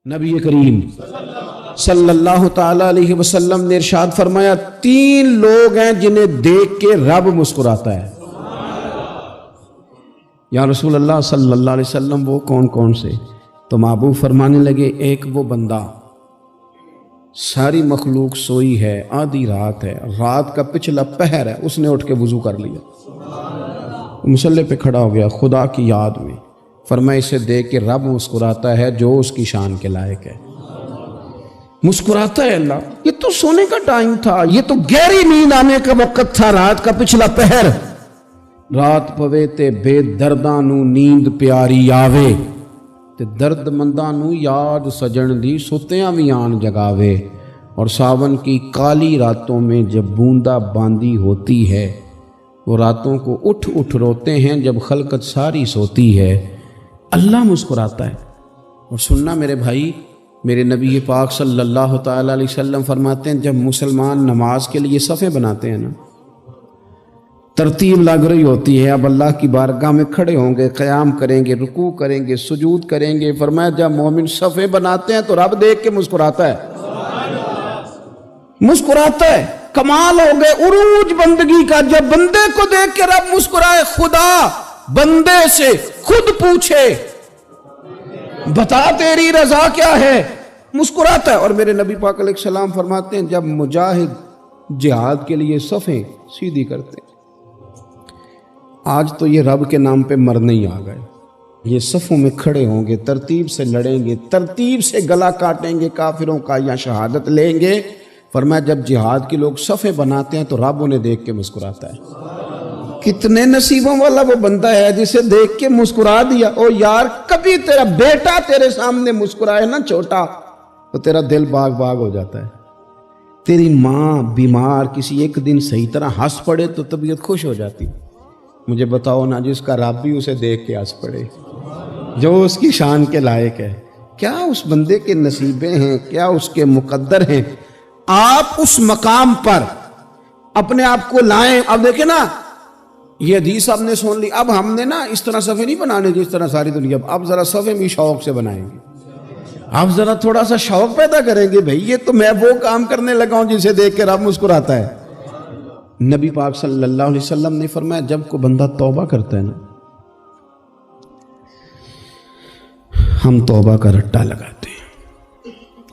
نبی کریم صلی اللہ تعالی علیہ وسلم نے ارشاد فرمایا 3 لوگ ہیں جنہیں دیکھ کے رب مسکراتا ہے۔ یا رسول اللہ صلی اللہ علیہ وسلم وہ کون کون سے؟ تو محبوب فرمانے لگے ایک وہ بندہ ساری مخلوق سوئی ہے، آدھی رات ہے، رات کا پچھلا پہر ہے، اس نے اٹھ کے وضو کر لیا، مصلی پہ کھڑا ہو گیا خدا کی یاد میں، فرمایا اسے دیکھ کے رب مسکراتا ہے جو اس کی شان کے لائق ہے۔ مسکراتا ہے اللہ، یہ تو سونے کا ٹائم تھا، یہ تو گہری نیند آنے کا وقت تھا، رات کا پچھلا پہر، رات پوے تے بے درداں نو نیند پیاری آوے تے درد منداں نو یاد سجن دی ستیاں وی آن جگاوے، اور ساون کی کالی راتوں میں جب بوندا باندی ہوتی ہے وہ راتوں کو اٹھ اٹھ روتے ہیں جب خلقت ساری سوتی ہے، اللہ مسکراتا ہے۔ اور سننا میرے بھائی، میرے نبی پاک صلی اللہ تعالی علیہ وسلم فرماتے ہیں جب مسلمان نماز کے لیے صفیں بناتے ہیں نا، ترتیب لگ رہی ہوتی ہے، اب اللہ کی بارگاہ میں کھڑے ہوں گے، قیام کریں گے، رکوع کریں گے، سجود کریں گے، فرمایا جب مومن صفیں بناتے ہیں تو رب دیکھ کے مسکراتا ہے، مسکراتا ہے۔ کمال ہو گئے عروج بندگی کا، جب بندے کو دیکھ کے رب مسکرائے، خدا بندے سے خود پوچھے بتا تیری رضا کیا ہے، مسکراتا ہے۔ اور میرے نبی پاک علیہ السلام فرماتے ہیں جب مجاہد جہاد کے لیے صفیں سیدھی کرتے ہیں، آج تو یہ رب کے نام پہ مرنے ہی آ گئے، یہ صفوں میں کھڑے ہوں گے، ترتیب سے لڑیں گے، ترتیب سے گلا کاٹیں گے کافروں کا یا شہادت لیں گے۔ فرمایا جب جہاد کے لوگ صفیں بناتے ہیں تو رب انہیں دیکھ کے مسکراتا ہے۔ کتنے نصیبوں والا وہ بندہ ہے جسے دیکھ کے مسکرا دیا۔ او یار کبھی تیرا بیٹا تیرے سامنے مسکرائے نا چھوٹا تو تیرا دل باغ باغ ہو جاتا ہے، تیری ماں بیمار کسی ایک دن صحیح طرح ہنس پڑے تو طبیعت خوش ہو جاتی۔ مجھے بتاؤ نا جس کا رب بھی اسے دیکھ کے ہنس پڑے، جو اس کی شان کے لائق ہے، کیا اس بندے کے نصیبیں ہیں، کیا اس کے مقدر ہیں۔ آپ اس مقام پر اپنے آپ کو لائیں۔ اب دیکھیں نا یہ حدیث آپ نے سن لی، اب ہم نے نا اس طرح صفحے نہیں بنانے جس طرح ساری دنیا، اب ذرا صفحے بھی شوق سے بنائیں گے، اب ذرا تھوڑا سا شوق پیدا کریں گے، بھئی یہ تو میں وہ کام کرنے لگا ہوں جسے دیکھ کے رب مسکراتا ہے۔ نبی پاک صلی اللہ علیہ وسلم نے فرمایا جب کوئی بندہ توبہ کرتا ہے نا، ہم توبہ کا رٹا لگاتے ہیں،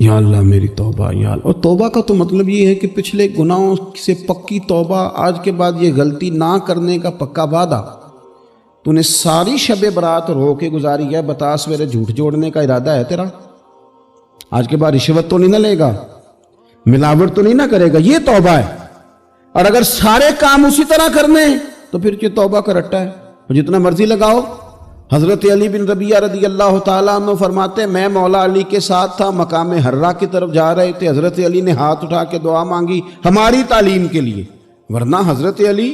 یا اللہ میری توبہ یا اللہ۔ اور توبہ کا تو مطلب یہ ہے کہ پچھلے گناہوں سے پکی توبہ، آج کے بعد یہ غلطی نہ کرنے کا پکا وعدہ۔ تو نے ساری شب برات رو کے گزاری ہے، بتا سویرے جھوٹ جوڑنے کا ارادہ ہے تیرا، آج کے بعد رشوت تو نہیں نہ لے گا، ملاوٹ تو نہیں نہ کرے گا، یہ توبہ ہے۔ اور اگر سارے کام اسی طرح کرنے تو پھر یہ توبہ کا رٹا ہے، جتنا مرضی لگاؤ۔ حضرت علی بن ربیعہ رضی اللہ تعالیٰ عنہ فرماتے ہیں میں مولا علی کے ساتھ تھا، مقام حرہ کی طرف جا رہے تھے، حضرت علی نے ہاتھ اٹھا کے دعا مانگی ہماری تعلیم کے لیے، ورنہ حضرت علی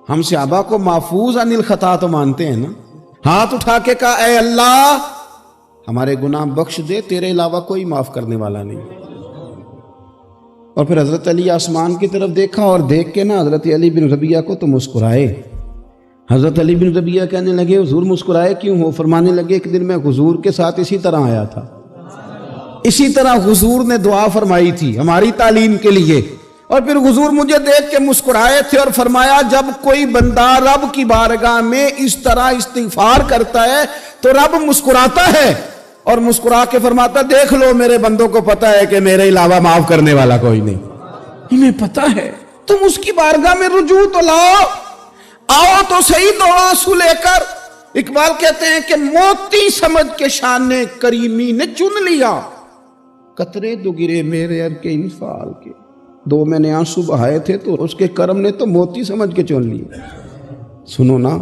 ہم صحابہ کو محفوظ عن الخطا تو مانتے ہیں نا، ہاتھ اٹھا کے کہا اے اللہ ہمارے گناہ بخش دے، تیرے علاوہ کوئی معاف کرنے والا نہیں۔ اور پھر حضرت علی آسمان کی طرف دیکھا اور دیکھ کے نا حضرت علی بن ربیعہ کو تو مسکرائے۔ حضرت علی بن ربیعہ کہنے لگے حضور مسکرائے کیوں ہو؟ فرمانے لگے ایک دن میں حضور کے ساتھ اسی طرح آیا تھا، اسی طرح حضور نے دعا فرمائی تھی ہماری تعلیم کے لیے، اور پھر حضور مجھے دیکھ کے مسکرائے تھے اور فرمایا جب کوئی بندہ رب کی بارگاہ میں اس طرح استغفار کرتا ہے تو رب مسکراتا ہے، اور مسکرا کے فرماتا دیکھ لو میرے بندوں کو پتہ ہے کہ میرے علاوہ معاف کرنے والا کوئی نہیں، انہیں پتہ ہے، تم اس کی بارگاہ میں رجوع تو لاؤ، آؤ تو صحیح دو آنسو لے کر۔ اقبال کہتے ہیں کہ موتی سمجھ کے شان کریمی نے چن لیا، قطرے دو گرے میرے ار کے انفعال کے، دو میں نے آنسو بہائے تھے تو اس کے کرم نے تو موتی سمجھ کے چن لیا۔ سنو نا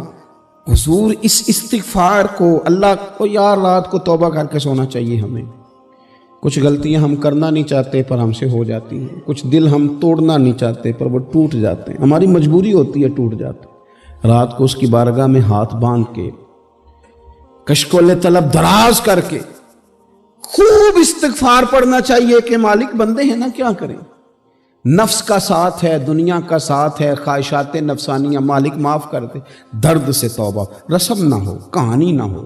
حضور اس استغفار کو، اللہ کو یار رات کو توبہ کر کے سونا چاہیے ہمیں، کچھ غلطیاں ہم کرنا نہیں چاہتے پر ہم سے ہو جاتی ہیں، کچھ دل ہم توڑنا نہیں چاہتے پر وہ ٹوٹ جاتے ہیں، ہماری مجبوری ہوتی ہے ٹوٹ جاتے ہیں۔ رات کو اس کی بارگاہ میں ہاتھ باندھ کے کشکول طلب دراز کر کے خوب استغفار پڑھنا چاہیے کہ مالک بندے ہیں نا کیا کریں، نفس کا ساتھ ہے، دنیا کا ساتھ ہے، خواہشات نفسانیہ، مالک معاف کر دے، درد سے توبہ، رسم نہ ہو، کہانی نہ ہو،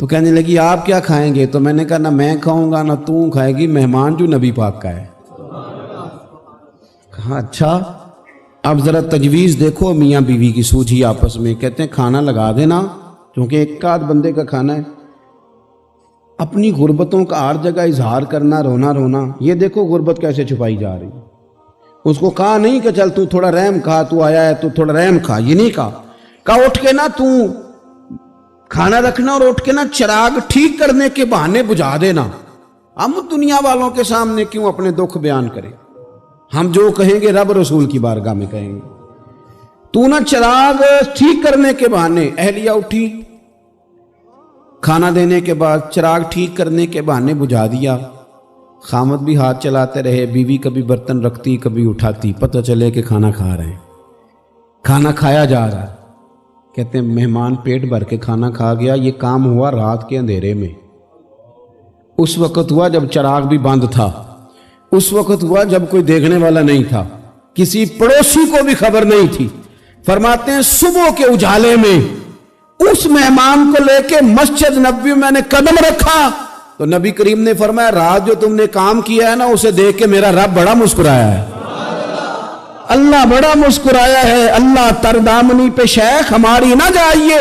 تو کہنے لگی آپ کیا کھائیں گے؟ تو میں نے کہا نہ میں کھاؤں گا نہ تو کھائے گی، مہمان جو نبی پاک کا ہے۔ کہا اچھا، اب ذرا تجویز دیکھو میاں بیوی کی سوجھی آپس میں۔ کہتے ہیں کھانا لگا دینا، کیونکہ ایک آدھ بندے کا کھانا ہے۔ اپنی غربتوں کا ہر جگہ اظہار کرنا، رونا رونا، یہ دیکھو غربت کیسے چھپائی جا رہی ہے۔ اس کو کہا نہیں کہ چل تو تھوڑا رحم کھا، تو آیا ہے تو تھوڑا رحم کھا، یہ نہیں کہا اٹھ کے نا تو کھانا رکھنا اور اٹھ کے نا چراغ ٹھیک کرنے کے بہانے بجھا دینا۔ ہم دنیا والوں کے سامنے کیوں اپنے دکھ بیان کریں؟ ہم جو کہیں گے رب رسول کی بارگاہ میں کہیں گے۔ تو نا چراغ ٹھیک کرنے کے بہانے، اہلیہ اٹھی، کھانا دینے کے بعد چراغ ٹھیک کرنے کے بہانے بجھا دیا۔ خامد بھی ہاتھ چلاتے رہے، بیوی کبھی برتن رکھتی کبھی اٹھاتی، پتہ چلے کہ کھانا کھا رہے ہیں، کھانا کھایا جا رہا ہے۔ کہتے ہیں مہمان پیٹ بھر کے کھانا کھا گیا۔ یہ کام ہوا رات کے اندھیرے میں، اس وقت ہوا جب چراغ بھی بند تھا، اس وقت ہوا جب کوئی دیکھنے والا نہیں تھا، کسی پڑوسی کو بھی خبر نہیں تھی۔ فرماتے ہیں صبح کے اجالے میں اس مہمان کو لے کے مسجد نبوی میں نے قدم رکھا تو نبی کریم نے فرمایا رات جو تم نے کام کیا ہے نا اسے دیکھ کے میرا رب بڑا مسکرایا ہے، اللہ بڑا مسکرایا ہے۔ اللہ تر دامنی پہ شیخ ہماری نہ جائیے،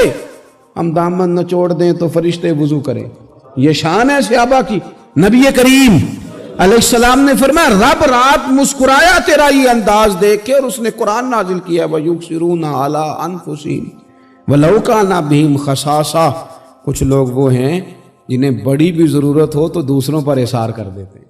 ہم دامن نہ چھوڑ دیں تو فرشتے وضو کریں۔ یہ شان ہے صحابہ کی۔ نبی کریم علیہ السلام نے فرمایا رب رات مسکرایا تیرا یہ انداز دیکھ کے، اور اس نے قرآن نازل کیا وَيُبْصِرُونَ عَلَىٰ أَنفُسِهِمْ وَلَوْ كَانَ بِهِمْ خَصَاصَةٌ۔ کچھ لوگ وہ ہیں جنہیں بڑی بھی ضرورت ہو تو دوسروں پر اثار کر دیتے ہیں۔